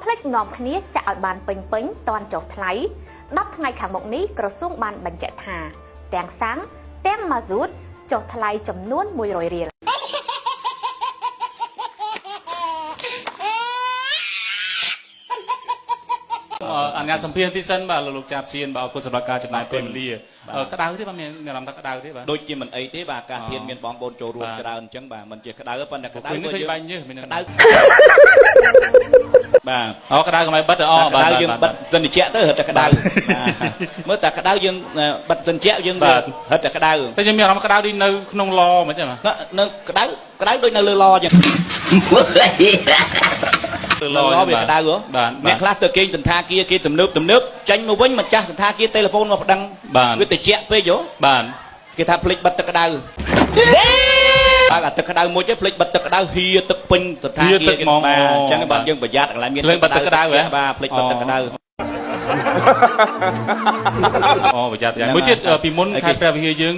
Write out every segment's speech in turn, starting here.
ផ្លេចនាំគ្នាចាក់ឲ្យបានពេញតន់ចុះថ្លៃ10ថ្ងៃខាងមុខនេះក្រសួងបានបញ្ជាក់ថាទាំងសាំងទាំងម៉ាស៊ូតចុះថ្លៃចំនួន100រៀលអញ្ញាតសម្ភារទីសិនបាទលោកចាប់សៀនបាទអរគុណសម្រាប់ការចំណាយពេលវេលាក្តៅទេបាទមានអារម្មណ៍ថាក្តៅទេបាទដូចជាមិនអីទេបាទការធានមានបងប្អូនចូលរួមច្រើនអញ្ចឹងបាទមិនជាក្តៅប៉ុន្តែក្តៅឃើញបាញ់ញើសមានក្តៅបាទអូក្តៅកុំឲ្យបិទអូបាទក្តៅយើងបិទសិនតិចទៅរត់តែក្តៅមើលតែក្តៅយើងបិទសិនតិចយើងរត់តែក្តៅតែខ្ញុំមានអារម្មណ៍ក្តៅដូចនៅក្នុងឡមិនចឹងបាទនៅក្តៅដូចនៅលើឡអញ្ចឹងឡវាក្តៅអ្នកខ្លះទៅគេងសន្តាគារគេទំនើបចាញ់មកវិញម្ចាស់សន្តាគារទូរស័ព្ទមកប្តឹងវាតិចពេកហ៎បាទគេថាភ្លេចបិទទឹកក្តៅបើអាទឹកក្តៅមួយទេភ្លេចបិទទឹកក្តៅហៀទឹកពេញសន្តាគារគេបាទអញ្ចឹងបាទយើងប្រយ័ត្នកន្លែងមានទឹកក្តៅបាទភ្លេចបិទទឹកក្តៅអូប្រយ័ត្នមួយទៀតពីមុនខេត្តព្រះវិហារយើង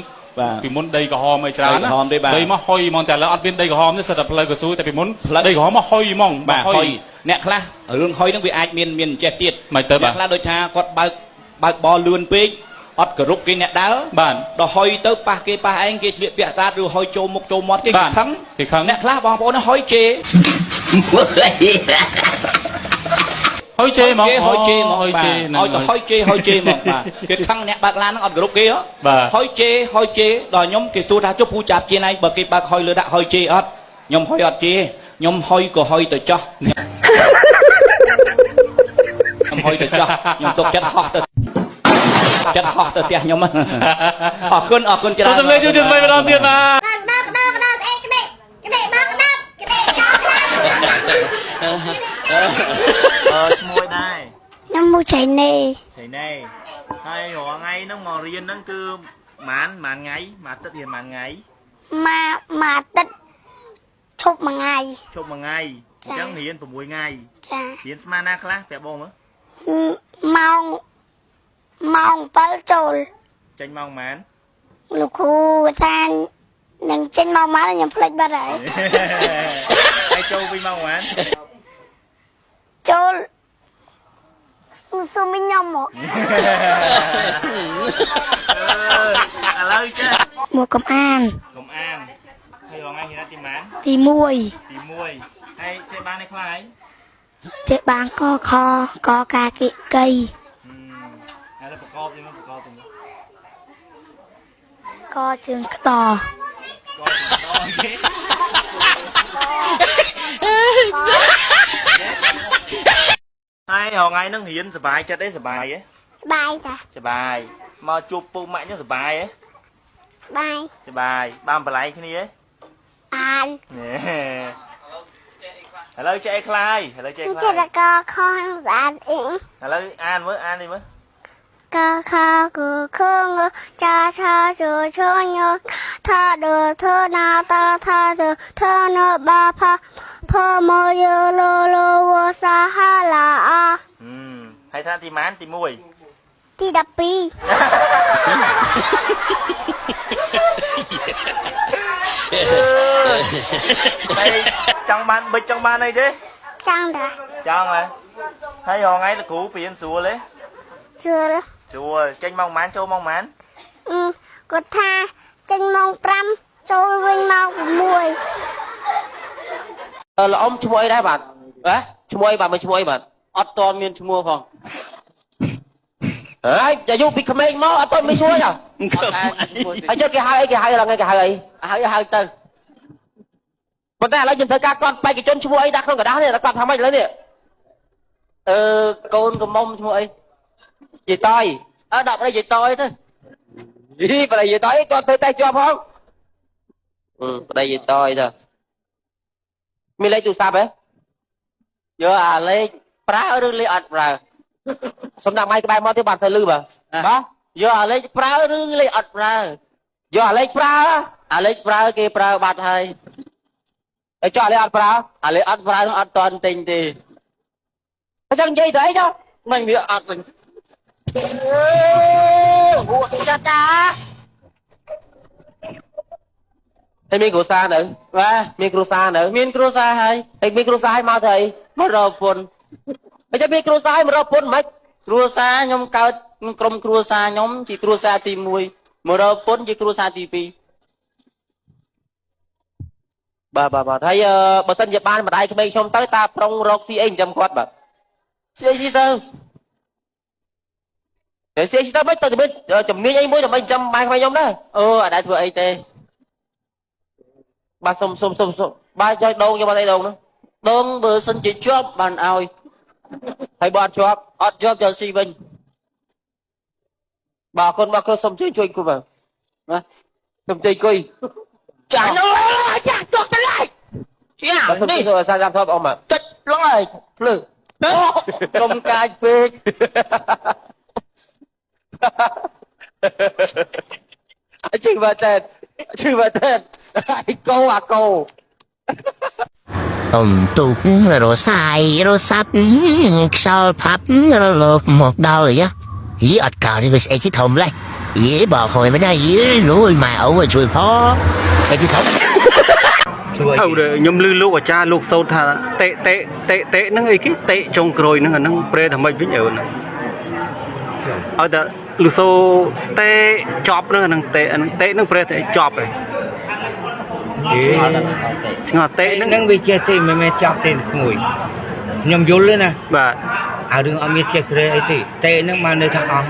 ពីមុនដីក្រហមអីច្រើនណាដីមកហុយហ្មងតែឥឡូវអត់មានដីក្រហមទេសិតតែផ្លូវកស៊ូតែពីមុនដីក្រហមមកហុយហ្មងបាទហុយអ្នកខ្លះរឿងហុយហ្នឹងវាអាចមានចេះទៀតអ្នកខ្លះដូចថាគាត់បើកបលលឿនពេកអត់គោរពគេអ្នកដើរបាទដល់ហុយទៅប៉ះគេប៉ះឯងគេឆ្លៀតពាក់ស្អាតឬហុយចូលមុខចូលមាត់គេខឹងអ្នកខ្លះបងប្អូនហុយជេហុយជេហ្មងហុយជេហ្មងឲ្យទៅហុយជេហ្មងបាទគេខឹងអ្នកបើកឡានហ្នឹងអត់គោរពគេហ៎ហុយជេដល់ខ្ញុំគេសួរថាចុះពូចាប់ជេណៃបើគេបើកហុយលើដាក់ហុយជេអត់ខ្ញុំហុយអត់ជេខ្ញុំហុយក៏ហុយទៅចោះខ្ញុំហុយទៅចោះខ្ញុំទុកចិត្តហោះទៅផ្ទះខ្ញុំអរគុណច្រើនសូមជួយថ្មីម្ដងទៀតបាទឈ្មោះដែរខ្ញុំមកចៃណេហើយរាល់ថ្ងៃហ្នឹងមករៀនហ្នឹងគឺម៉ានថ្ងៃមួយអាទិត្យរៀនម៉ានថ្ងៃមួយអាទិត្យឈប់មួយថ្ងៃអញ្ចឹងរៀន6ថ្ងៃចារៀនស្មានណាខ្លះប្រាប់បងមើលម៉ោង7ចូលចេញម៉ោងម៉ានលោកគ្រូថានឹងចេញម៉ោងម៉ានខ្ញុំភ្លេចបាត់ហើយហើយចូលវិញម៉ោងម៉ានចូលស៊ូមីខ្ញុំមកឥឡូវចាមកកំអានហើយរងថ្ងៃទីម៉ានទី1ហើយចេះបានឯខ្លះហើយចេះបានកខកកាគិកីហើយប្រកបទៅកជើងក្តហើយរងថ្ងៃហ្នឹងរៀនសុបាយចិត្តទេសុបាយទេសុបាយមកជួបពូម៉ាក់ហ្នឹងសុបាយទេសុបាយបានបលែងគ្នាទេអានឥឡូវចេះអីខ្លះហើយចេះកខស្អាតអីឥឡូវអាននេះមើលកខកខងចាឆាជជញថាដធណាតាថាធនបាផផមយលលវសាហាឡាហើយថាទីម៉ានទី1ទី12ហើយចង់បានបិចចង់បានអីទេចង់ដែរចង់ហើយរងថ្ងៃលោកគ្រូពៀនស្រួលទេស្រួលចេញម៉ោងម៉ានចូលម៉ោងម៉ានគាត់ថាចេញម៉ោង5ចូលវិញម៉ោង6ល្អឈ្មោះអីដែរបាទឈ្មោះអីបាទមិនឈ្មោះអីបាទអត់តមានឈ្មោះផងហើយអាយុពីក្មេងមកអត់តមានឈ្មោះទេហើយចុះគេហៅអីគេហៅឡើងគេហៅអីហៅទៅប៉ុន្តែឥឡូវយើងត្រូវការកត់បេក្ខជនឈ្មោះអីដាក់ក្នុងกระดาษនេះកត់ថាម៉េចឥឡូវនេះកូនកំមុំឈ្មោះអីយាយតយដាក់ប្រេយាយតយទៅប្រេយាយតយគាត់ធ្វើតែជាប់ផងប្រេយាយតយទៅមានលេខទូរស័ព្ទទេយកអាលេខប្រើឬលេខអត់ប្រើសុំដាក់ម៉ៃក្បែរមកទៀតបាទទៅលឺបាទយកអាលេខប្រើឬលេខអត់ប្រើយកអាលេខប្រើគេប្រើបាត់ហើយតែចុះអាលេខអត់ប្រើអាលេខអត់ប្រើអត់តន់ទិញទេអញ្ចឹងនិយាយទៅអីចុះមិនវាអត់ទិញចាតា Thế mình có xa nữa. Và mình có xa nữa. Mình có xa hay. Mình có xa hay mau thầy. Mất rồi phun. bây giờ bị cua sai mà ra pôn mấy cua sa nhom cao cầm cua sa nhóm chỉ cua sa tì mùi mà ra pôn chỉ cua sa tì pi bà thấy bà tân Nhật Bản mà đại cái trong tới ta trong Roxy anh chăm quát bà xí tơ để xí tơ mấy tơ thì biết chấm miếng anh mới chấm anh chăm bài cái nhóm đó ở đại thừa ấy tê bà xôm ba chơi đâu cho bà đây đâu nữa đông vừa xin chỉ job bàn ao hay bạn job hot job cho si vinh bà con xôm chơi chui của bà xôm chơi chui chả nó chả tuột tới lại bà xôm chơi rồi sao làm thôi ông mà chết lắm rồi lử công cai phê chừng bà tên ai câu à câu tục rồi sai rồi sắp sao pháp rồi một đau rồi á ý ọt cào đi về xe cái thùng lại ý bỏ hồi mới đây ý lúi mà ấu rồi chui phó xe cái thùng nhom lư lục ở cha lục sâu thà tệ nó ấy cái tệ trong rồi nó pre thằng mình biết ở này ở đó lục sâu tệ chọp nó tệ nó pre tệ chọp này ngọt tệ nó bị chết thì mẹ chọp tiền ngồi nhom vô lên nè và đừng ở miệt chết pre ấy thì tệ nó mà nơi thằng